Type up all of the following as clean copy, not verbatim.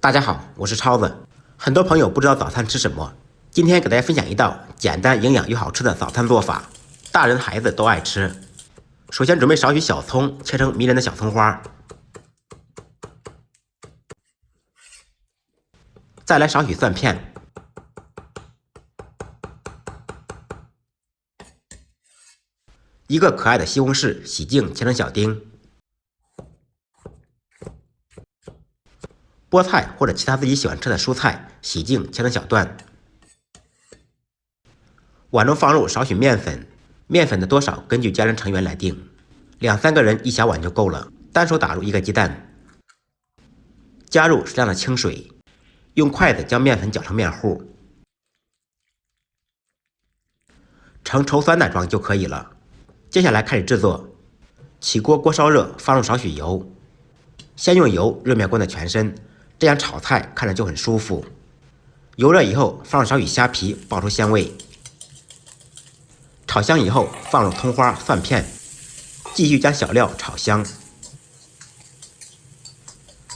大家好，我是超子。很多朋友不知道早餐吃什么，今天给大家分享一道简单、营养又好吃的早餐做法，大人孩子都爱吃。首先准备少许小葱，切成迷人的小葱花，再来少许蒜片，一个可爱的西红柿，洗净切成小丁。菠菜或者其他自己喜欢吃的蔬菜，洗净切成小段。碗中放入少许面粉，面粉的多少根据家人成员来定，2-3个人1小碗就够了。单手打入1个鸡蛋，加入适量的清水，用筷子将面粉搅成面糊，呈稠酸奶状就可以了。接下来开始制作，起锅，锅烧热，放入少许油，先用油热面锅的全身。这样炒菜看着就很舒服。油热以后，放入少许虾皮，爆出香味。炒香以后，放入葱花、蒜片，继续将小料炒香。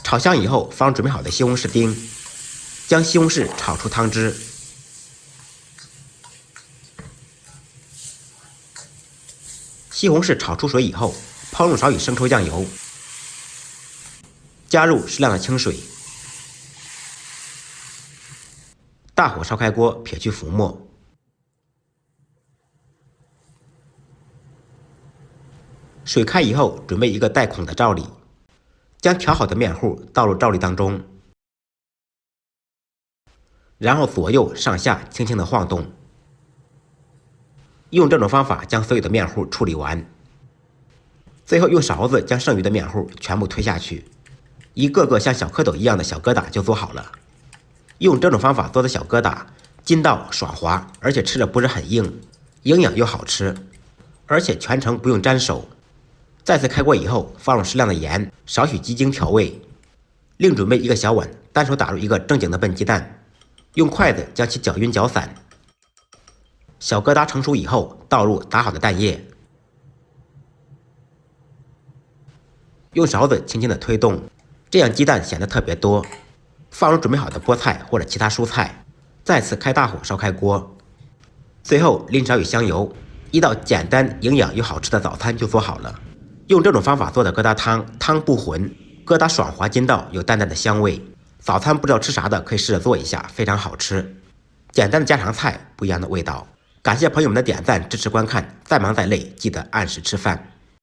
炒香以后，放入准备好的西红柿丁，将西红柿炒出汤汁。西红柿炒出水以后，抛入少许生抽酱油，加入适量的清水。大火烧开锅，撇去浮沫。水开以后，准备一个带孔的罩里，将调好的面糊倒入罩里当中，然后左右上下轻轻的晃动。用这种方法将所有的面糊处理完。最后用勺子将剩余的面糊全部推下去，一个个像小蝌蚪一样的小疙瘩就做好了。用这种方法做的小疙瘩，筋道爽滑，而且吃着不是很硬，营养又好吃，而且全程不用沾手。再次开锅以后，放入适量的盐，少许鸡精调味。另准备1个小碗，单手打入1个正经的笨鸡蛋，用筷子将其搅匀搅散。小疙瘩成熟以后，倒入打好的蛋液，用勺子轻轻的推动，这样鸡蛋显得特别多。放入准备好的菠菜或者其他蔬菜，再次开大火烧开锅。最后淋少许香油，一道简单、营养又好吃的早餐就做好了。用这种方法做的疙瘩汤，汤不浑，疙瘩爽滑筋道，有淡淡的香味。早餐不知道吃啥的，可以试着做一下，非常好吃。简单的家常菜，不一样的味道。感谢朋友们的点赞、支持观看，再忙再累，记得按时吃饭。